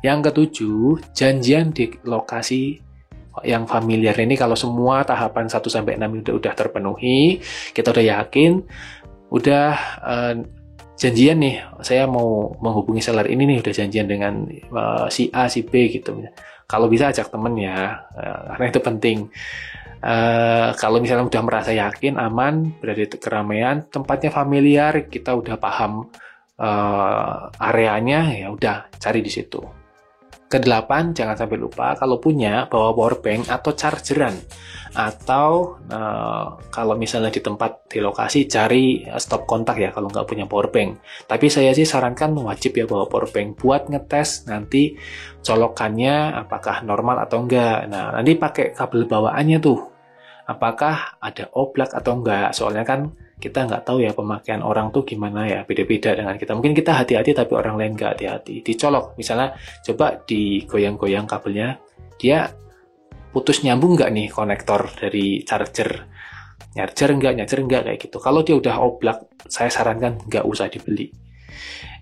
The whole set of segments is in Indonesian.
Yang ketujuh, janjian di lokasi yang familiar. Ini kalau semua tahapan 1-6 udah terpenuhi, kita udah yakin, udah janjian nih, saya mau menghubungi seller ini nih, udah janjian dengan si A, si B gitu. Kalau bisa ajak temen ya, karena itu penting. Kalau misalnya udah merasa yakin, aman, berada di keramaian, tempatnya familiar, kita udah paham areanya, ya udah cari di situ. Kedelapan, jangan sampai lupa kalau punya bawa powerbank atau chargeran, atau kalau misalnya di tempat di lokasi cari stop kontak ya kalau nggak punya powerbank. Tapi saya sih sarankan wajib ya bawa powerbank buat ngetes nanti colokannya apakah normal atau enggak. Nah, nanti pakai kabel bawaannya tuh, apakah ada oblak atau enggak, soalnya kan kita nggak tahu ya pemakaian orang tuh gimana ya, beda-beda dengan kita. Mungkin kita hati-hati tapi orang lain nggak hati-hati. Dicolok, misalnya coba digoyang-goyang kabelnya, dia putus nyambung nggak nih konektor dari charger, nyarger enggak kayak gitu. Kalau dia udah oblak, saya sarankan nggak usah dibeli.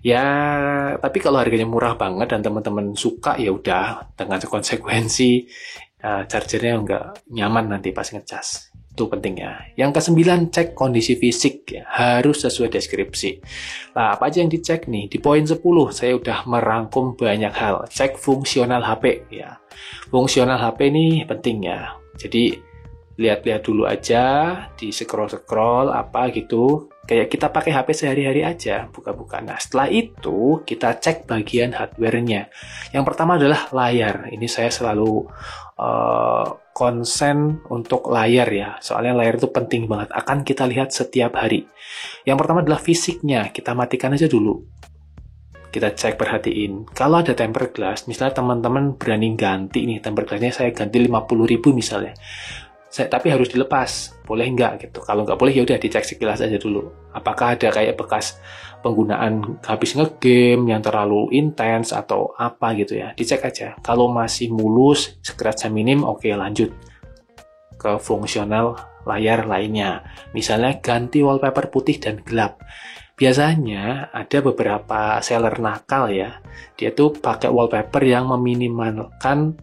Ya, tapi kalau harganya murah banget dan teman-teman suka, ya udah dengan konsekuensi chargernya nggak nyaman nanti pas ngecas. Itu pentingnya. Yang kesembilan, cek kondisi fisik ya, harus sesuai deskripsi. Nah, apa aja yang dicek nih? Di poin 10 saya udah merangkum banyak hal. Cek fungsional HP ya. Fungsional HP ini penting ya. Jadi lihat-lihat dulu aja, di scroll-scroll apa gitu. Kayak kita pakai HP sehari-hari aja, buka-buka. Nah, setelah itu kita cek bagian hardware-nya. Yang pertama adalah layar. Ini saya selalu konsen untuk layar ya, soalnya layar itu penting banget, akan kita lihat setiap hari. Yang pertama adalah fisiknya, kita matikan aja dulu, kita cek, perhatiin kalau ada tempered glass. Misalnya teman-teman berani ganti nih, tempered glassnya saya ganti 50.000 misalnya, tapi harus dilepas, boleh nggak gitu. Kalau nggak boleh ya udah dicek sekilas aja dulu, apakah ada kayak bekas penggunaan habis ngegame yang terlalu intens atau apa gitu ya, dicek aja. Kalau masih mulus, scratch minim, oke, lanjut ke fungsional layar lainnya. Misalnya ganti wallpaper putih dan gelap. Biasanya ada beberapa seller nakal ya, dia tuh pakai wallpaper yang meminimalkan,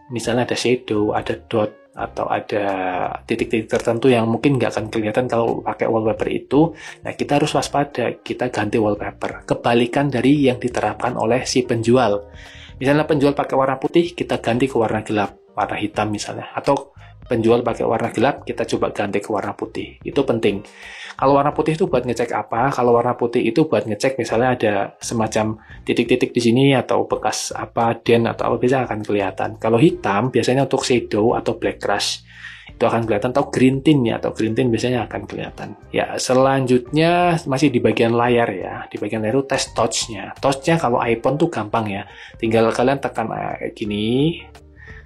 misalnya ada shadow, ada dot, atau ada titik-titik tertentu yang mungkin nggak akan kelihatan kalau pakai wallpaper itu. Nah, kita harus waspada, kita ganti wallpaper. Kebalikan dari yang diterapkan oleh si penjual. Misalnya penjual pakai warna putih, kita ganti ke warna gelap, warna hitam misalnya. Atau penjual pakai warna gelap, kita coba ganti ke warna putih. Itu penting. Kalau warna putih itu buat ngecek apa? Kalau warna putih itu buat ngecek misalnya ada semacam titik-titik di sini atau bekas apa, den atau apa, bisa akan kelihatan. Kalau hitam biasanya untuk shadow atau black crush itu akan kelihatan, atau green tint ya, atau green tint biasanya akan kelihatan. Ya, selanjutnya masih di bagian layar ya. Di bagian layar itu tes touch-nya. Touch-nya kalau iPhone tuh gampang ya. Tinggal kalian tekan kayak gini.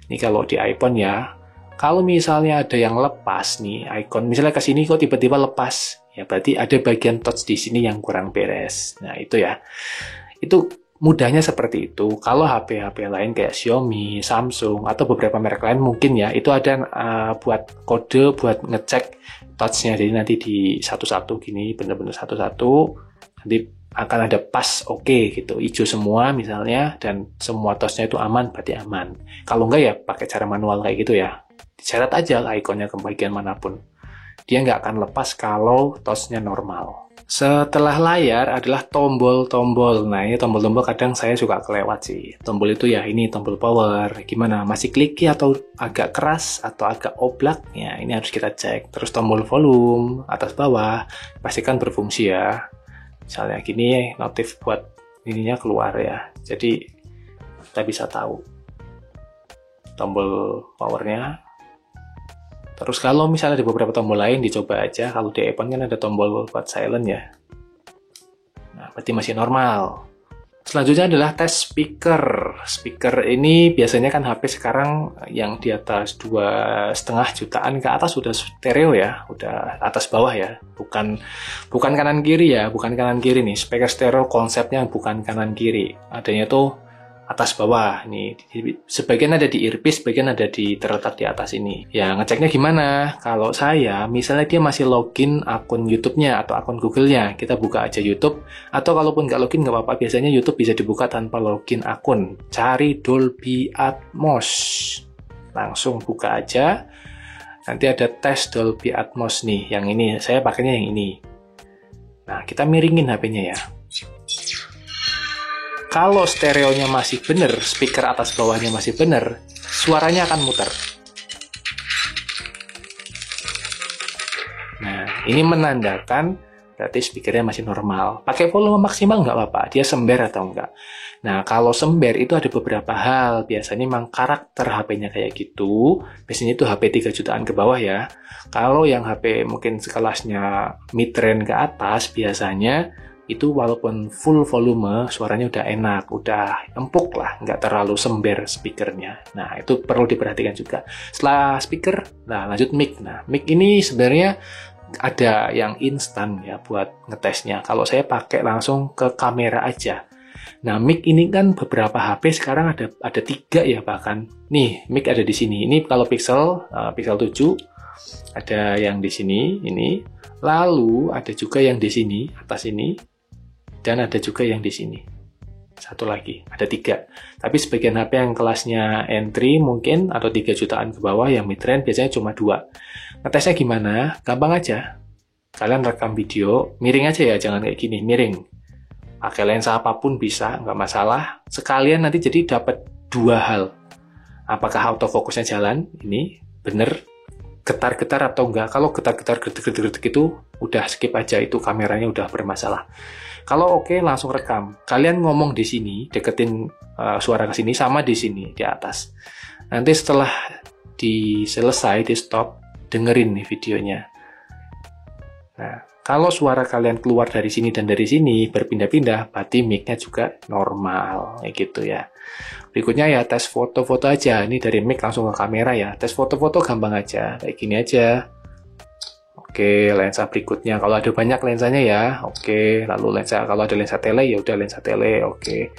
Ini kalau di iPhone ya. Kalau misalnya ada yang lepas nih, icon misalnya ke sini kok tiba-tiba lepas, ya berarti ada bagian touch di sini yang kurang beres. Nah, itu ya. Itu mudahnya seperti itu. Kalau HP-HP lain kayak Xiaomi, Samsung, atau beberapa merek lain mungkin ya, itu ada buat kode buat ngecek touch-nya. Jadi nanti di satu-satu gini, bener-bener satu-satu, nanti akan ada pas oke gitu, hijau semua misalnya, dan semua touch-nya itu aman, berarti aman. Kalau enggak ya pakai cara manual kayak gitu ya. Diseret aja ikonnya ke bagian manapun. Dia nggak akan lepas kalau touch-nya normal. Setelah layar adalah tombol-tombol. Nah, ini tombol-tombol kadang saya suka kelewat sih. Tombol itu ya, ini tombol power. Gimana? Masih clicky atau agak keras atau agak oblak? Ya, ini harus kita cek. Terus tombol volume, atas bawah, pastikan berfungsi ya. Misalnya gini, notif buat ininya keluar ya. Jadi, kita bisa tahu tombol powernya. Terus kalau misalnya ada beberapa tombol lain, dicoba aja. Kalau di iPhone kan ada tombol buat silent ya. Nah, berarti masih normal. Selanjutnya adalah tes speaker. Speaker ini biasanya kan HP sekarang yang di atas 2,5 jutaan ke atas sudah stereo ya, udah atas bawah ya. Bukan kanan kiri ya, bukan kanan kiri nih. Speaker stereo konsepnya bukan kanan kiri. Adanya tuh atas bawah. Nih, sebagian ada di earpiece, sebagian ada terletak di atas ini. Ya, ngeceknya gimana? Kalau saya, misalnya dia masih login akun YouTube-nya atau akun Google-nya, kita buka aja YouTube. Atau kalaupun nggak login, nggak apa-apa. Biasanya YouTube bisa dibuka tanpa login akun. Cari Dolby Atmos. Langsung buka aja. Nanti ada tes Dolby Atmos nih. Yang ini, saya pakainya yang ini. Nah, kita miringin HP-nya ya. Kalau stereonya masih benar, speaker atas bawahnya masih benar, suaranya akan muter. Nah, ini menandakan berarti speakernya masih normal. Pakai volume maksimal nggak apa-apa, dia sember atau enggak. Nah, kalau sember itu ada beberapa hal. Biasanya memang karakter HP-nya kayak gitu. Biasanya itu HP 3 jutaan ke bawah ya. Kalau yang HP mungkin sekelasnya mid-range ke atas, biasanya itu walaupun full volume, suaranya udah enak, udah empuk lah, nggak terlalu sember speakernya. Nah, itu perlu diperhatikan juga. Setelah speaker, nah lanjut mic. Nah, mic ini sebenarnya ada yang instan ya buat ngetesnya. Kalau saya pakai langsung ke kamera aja. Nah, mic ini kan beberapa HP sekarang ada 3 ya bahkan. Nih, mic ada di sini. Ini kalau Pixel 7 ada yang di sini, ini. Lalu ada juga yang di sini, atas ini. Dan ada juga yang di sini. Satu lagi, ada 3. Tapi sebagian HP yang kelasnya entry mungkin, atau 3 jutaan ke bawah, yang mid-range biasanya cuma 2. Ngetesnya gimana? Gampang aja. Kalian rekam video, miring aja ya, jangan kayak gini, miring. Pakai lensa apapun bisa, nggak masalah. Sekalian nanti jadi dapat 2 hal. Apakah autofokusnya jalan? Ini, bener. Getar-getar atau enggak? Kalau getar-getar, getar-getar itu, udah skip aja, itu kameranya udah bermasalah. Kalau oke, langsung rekam. Kalian ngomong di sini, deketin suara ke sini, sama di sini, di atas. Nanti setelah selesai, di stop, dengerin nih videonya. Nah, kalau suara kalian keluar dari sini dan dari sini, berpindah-pindah, berarti mic-nya juga normal, kayak gitu ya. Berikutnya ya, tes foto-foto aja. Ini dari mic langsung ke kamera ya. Tes foto-foto gampang aja, kayak gini aja. Oke, lensa berikutnya. Kalau ada banyak lensanya ya, oke. Lalu kalau ada lensa tele, ya udah lensa tele, oke.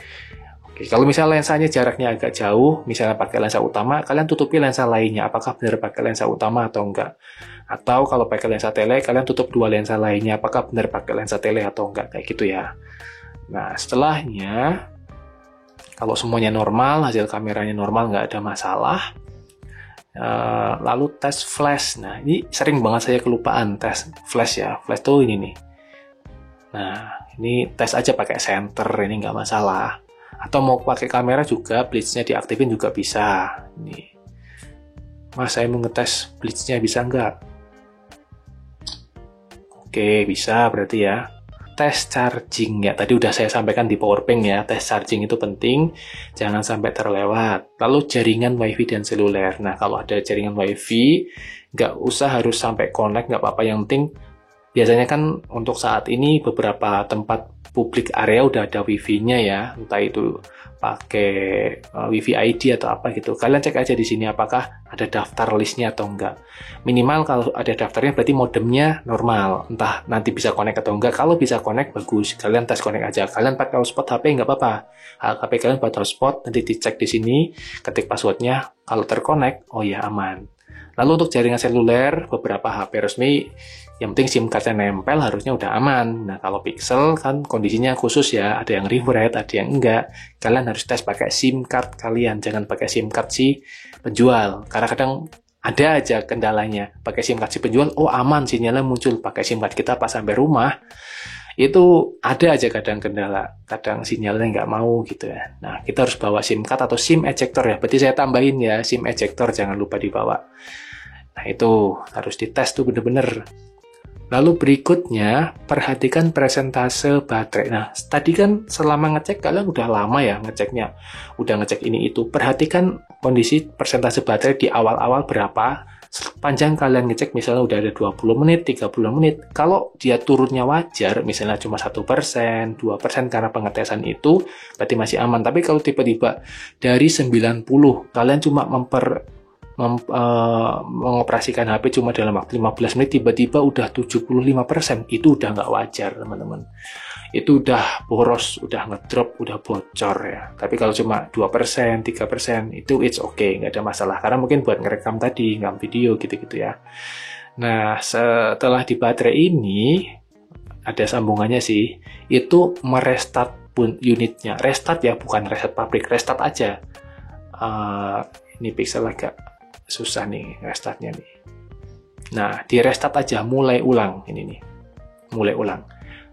Oke, kalau misalnya lensanya jaraknya agak jauh, misalnya pakai lensa utama, kalian tutupi lensa lainnya. Apakah benar pakai lensa utama atau enggak? Atau kalau pakai lensa tele, kalian tutup 2 lensa lainnya. Apakah benar pakai lensa tele atau enggak? Kayak gitu ya. Nah, setelahnya, kalau semuanya normal, hasil kameranya normal, nggak ada masalah. Lalu tes flash. Nah, ini sering banget saya kelupaan tes flash ya. Flash tuh ini nih. Nah, ini tes aja pakai center, ini nggak masalah. Atau mau pakai kamera juga, blitz-nya diaktifin juga bisa. Ini. Mas, saya mau ngetes blitz-nya bisa nggak? Oke, bisa berarti ya. Tes charging ya, tadi udah saya sampaikan di powerbank ya, tes charging itu penting, jangan sampai terlewat. Lalu jaringan wifi dan seluler. Nah, kalau ada jaringan wifi, nggak usah harus sampai connect, nggak apa-apa, yang penting biasanya kan untuk saat ini beberapa tempat publik area udah ada wifi-nya ya, entah itu pakai wifi ID atau apa gitu. Kalian cek aja di sini apakah ada daftar listnya atau enggak. Minimal kalau ada daftarnya berarti modemnya normal, entah nanti bisa connect atau enggak. Kalau bisa connect bagus, kalian tes connect aja. Kalian pakai hotspot HP nggak apa-apa. HP kalian buat hotspot, nanti dicek di sini, ketik passwordnya. Kalau terconnect, oh ya aman. Lalu untuk jaringan seluler, beberapa HP resmi, yang penting SIM card-nya nempel harusnya udah aman. Nah, kalau Pixel kan kondisinya khusus ya, ada yang refresh, ada yang enggak. Kalian harus tes pakai SIM card kalian, jangan pakai SIM card si penjual. Karena kadang ada aja kendalanya. Pakai SIM card si penjual, oh aman, sinyalnya muncul. Pakai SIM card kita pas sampai rumah, itu ada aja kadang kendala, kadang sinyalnya nggak mau gitu ya. Nah, kita harus bawa SIM card atau SIM ejector ya. Berarti saya tambahin ya, SIM ejector jangan lupa dibawa. Nah, itu harus dites tuh bener-bener. Lalu berikutnya, perhatikan presentase baterai. Nah, tadi kan selama ngecek, kalian udah lama ya ngeceknya. Udah ngecek ini itu. Perhatikan kondisi persentase baterai di awal-awal berapa. Sepanjang kalian ngecek, misalnya udah ada 20 menit, 30 menit. Kalau dia turunnya wajar, misalnya cuma 1%, 2% karena pengetesan itu, berarti masih aman. Tapi kalau tiba-tiba dari 90, kalian cuma mengoperasikan HP cuma dalam waktu 15 menit, tiba-tiba udah 75%, itu udah nggak wajar teman-teman. itu udah boros, udah ngedrop, udah bocor ya. Tapi kalau cuma 2%, 3% itu it's okay, nggak ada masalah. Karena mungkin buat ngerekam tadi, nggak video gitu-gitu ya. Nah, setelah di baterai ini, ada sambungannya sih, itu merestart pun unitnya. Restart ya, bukan reset pabrik, restart aja. Ini pixel agak susah nih restartnya nih. Nah, di restart aja, mulai ulang. Ini nih, mulai ulang.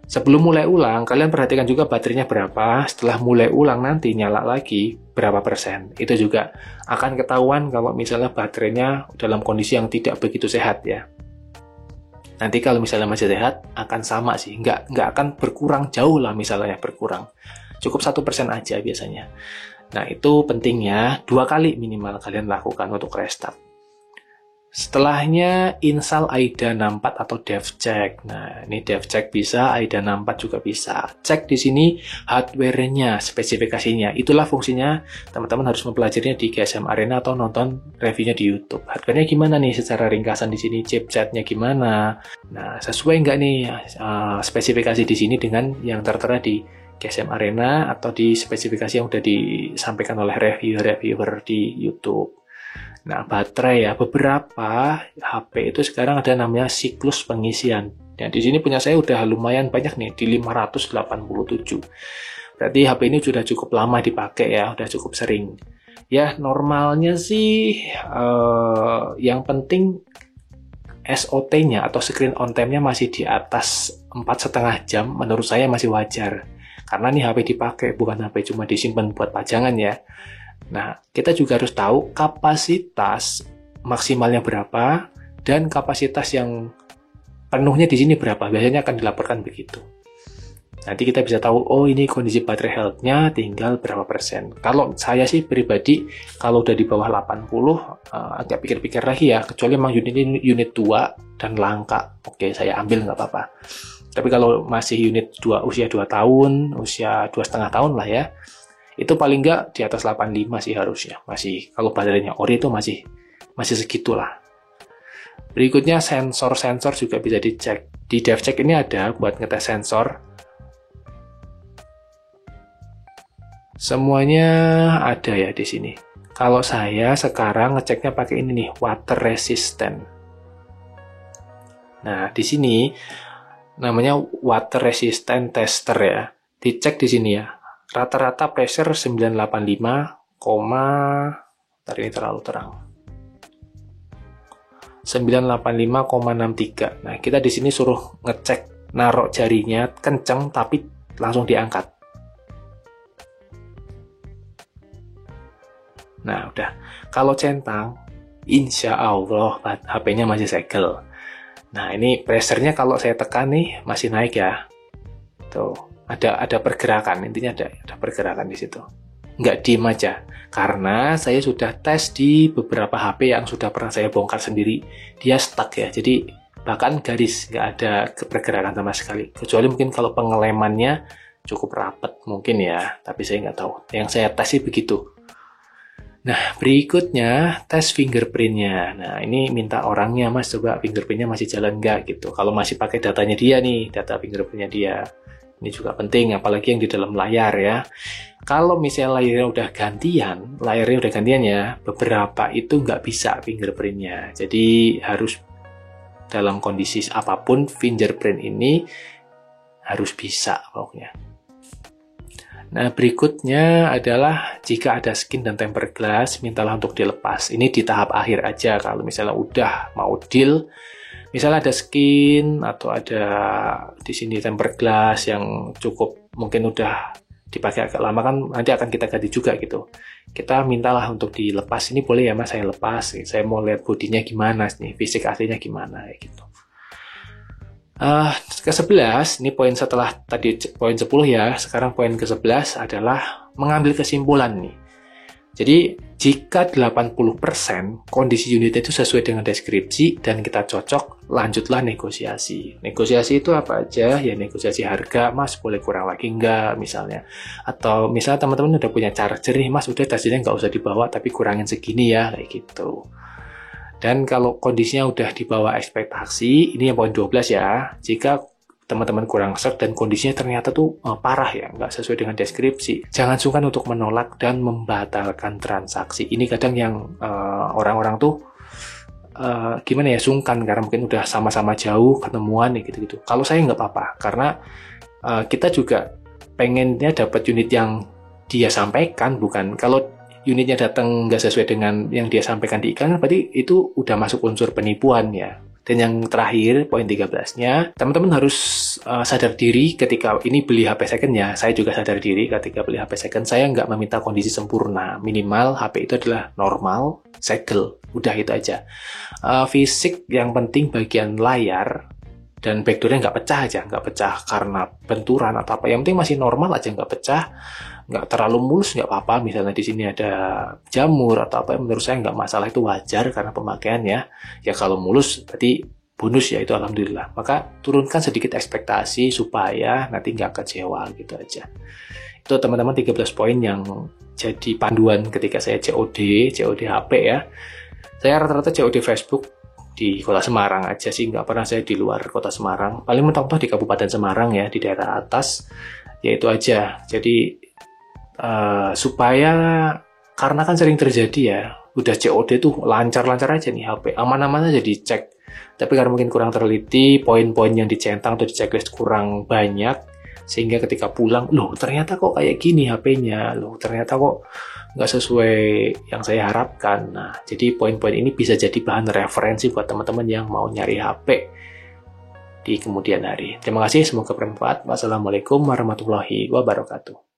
Sebelum mulai ulang, kalian perhatikan juga baterainya berapa. Setelah mulai ulang nanti nyala lagi berapa persen. Itu juga akan ketahuan kalau misalnya baterainya dalam kondisi yang tidak begitu sehat ya. Nanti kalau misalnya masih sehat, akan sama sih. Nggak akan berkurang jauh lah misalnya berkurang. Cukup 1% aja biasanya. Nah, itu pentingnya 2 kali minimal kalian lakukan untuk restart. Setelahnya install AIDA 64 atau DevCheck. Nah, ini DevCheck bisa, AIDA 64 juga bisa. Cek di sini hardware-nya, spesifikasinya. Itulah fungsinya teman-teman harus mempelajarinya di GSM Arena atau nonton reviewnya di YouTube. Hardware-nya gimana nih secara ringkasan di sini, chipsetnya gimana. Nah, sesuai nggak nih spesifikasi di sini dengan yang tertera di GSM Arena atau di spesifikasi yang udah disampaikan oleh reviewer di YouTube. Nah, baterai ya, beberapa HP itu sekarang ada namanya siklus pengisian. Ya, di sini punya saya udah lumayan banyak nih, di 587. Berarti HP ini sudah cukup lama dipakai ya, udah cukup sering. Ya, normalnya sih yang penting SOT-nya atau screen on time-nya masih di atas 4,5 jam, menurut saya masih wajar. Karena nih HP dipakai, bukan HP cuma disimpan buat pajangan ya. Nah, kita juga harus tahu kapasitas maksimalnya berapa dan kapasitas yang penuhnya di sini berapa. Biasanya akan dilaporkan begitu. Nanti kita bisa tahu, oh ini kondisi baterai health-nya tinggal berapa persen. Kalau saya sih pribadi, kalau udah di bawah 80, agak pikir-pikir lagi ya. Kecuali memang unit ini unit tua dan langka. Oke, saya ambil nggak apa-apa. Tapi kalau masih unit usia 2 tahun, usia 2,5 tahun lah ya, itu paling nggak di atas 85 sih harusnya. Masih, kalau baterainya ori itu masih segitulah. Berikutnya sensor-sensor juga bisa dicek. Di DevCheck ini ada buat ngetes sensor. Semuanya ada ya di sini. Kalau saya sekarang ngeceknya pakai ini nih, water resistant. Nah, di sini namanya water resistant tester ya. Dicek di sini ya. Rata-rata pressure 985, ntar ini terlalu terang. 985,63. Nah, kita di sini suruh ngecek naruh jarinya kenceng tapi langsung diangkat. Nah, udah. Kalau centang, insya Allah HP-nya masih segel. Nah, ini pressure-nya kalau saya tekan nih masih naik ya. Tuh. Ada pergerakan, intinya ada pergerakan di situ. Nggak diem aja, karena saya sudah tes di beberapa HP yang sudah pernah saya bongkar sendiri, dia stuck ya, jadi bahkan garis, nggak ada pergerakan sama sekali, kecuali mungkin kalau pengelemannya cukup rapat mungkin ya, tapi saya nggak tahu, yang saya tes sih begitu. Nah, berikutnya tes fingerprint-nya. Nah, ini minta orangnya, Mas, coba fingerprint-nya masih jalan nggak gitu, kalau masih pakai datanya dia nih, data fingerprint-nya dia. Ini juga penting, apalagi yang di dalam layar ya. Kalau misalnya layarnya udah gantian ya, beberapa itu nggak bisa fingerprint-nya. Jadi harus dalam kondisi apapun, fingerprint ini harus bisa pokoknya. Nah, berikutnya adalah jika ada skin dan tempered glass, mintalah untuk dilepas. Ini di tahap akhir aja, kalau misalnya udah mau deal, misalnya ada skin atau ada di sini tempered glass yang cukup mungkin udah dipakai agak lama kan nanti akan kita ganti juga gitu. Kita mintalah untuk dilepas. Ini boleh ya Mas saya lepas. Saya mau lihat bodinya gimana nih, fisik aslinya gimana ya gitu. Ke-11, ini poin setelah tadi poin 10 ya. Sekarang poin ke-11 adalah mengambil kesimpulan nih. Jadi, jika 80% kondisi unit itu sesuai dengan deskripsi dan kita cocok, lanjutlah negosiasi. Negosiasi itu apa aja? Ya negosiasi harga, Mas boleh kurang lagi nggak misalnya. Atau misalnya teman-teman udah punya charger nih, Mas udah chargernya nggak usah dibawa tapi kurangin segini ya, kayak gitu. Dan kalau kondisinya udah di bawah ekspektasi, ini yang poin 12 ya. Jika teman-teman kurang serg dan kondisinya ternyata tuh parah ya, nggak sesuai dengan deskripsi, jangan sungkan untuk menolak dan membatalkan transaksi. Ini kadang yang orang-orang tuh gimana ya, sungkan karena mungkin udah sama-sama jauh ketemuan ya gitu-gitu. Kalau saya nggak apa-apa, karena kita juga pengennya dapat unit yang dia sampaikan, bukan kalau unitnya datang nggak sesuai dengan yang dia sampaikan di iklan, berarti itu udah masuk unsur penipuan ya. Dan yang terakhir, poin 13-nya, teman-teman harus sadar diri ketika ini beli HP second ya. Saya juga sadar diri ketika beli HP second, saya nggak meminta kondisi sempurna. Minimal HP itu adalah normal, segel. Udah itu aja. Fisik yang penting bagian layar dan backdoornya nggak pecah aja. Nggak pecah karena benturan atau apa. Yang penting masih normal aja, nggak pecah. Nggak terlalu mulus, nggak apa-apa. Misalnya di sini ada jamur atau apa, menurut saya nggak masalah, itu wajar karena pemakaian ya. Ya kalau mulus berarti bonus ya, itu alhamdulillah. Maka turunkan sedikit ekspektasi supaya nanti nggak kecewa gitu aja. Itu teman-teman 13 poin yang jadi panduan ketika saya COD HP ya. Saya rata-rata COD Facebook di kota Semarang aja sih, nggak pernah saya di luar kota Semarang. Paling mentok-mentok di Kabupaten Semarang ya, di daerah atas. Ya itu aja. Jadi supaya, karena kan sering terjadi ya, udah COD tuh lancar-lancar aja nih HP, aman-aman aja dicek, tapi karena mungkin kurang teliti, poin-poin yang dicentang atau di checklist kurang banyak, sehingga ketika pulang, loh ternyata kok kayak gini HP-nya, loh ternyata kok nggak sesuai yang saya harapkan. Nah, jadi poin-poin ini bisa jadi bahan referensi buat teman-teman yang mau nyari HP di kemudian hari. Terima kasih, semoga bermanfaat. Wassalamualaikum warahmatullahi wabarakatuh.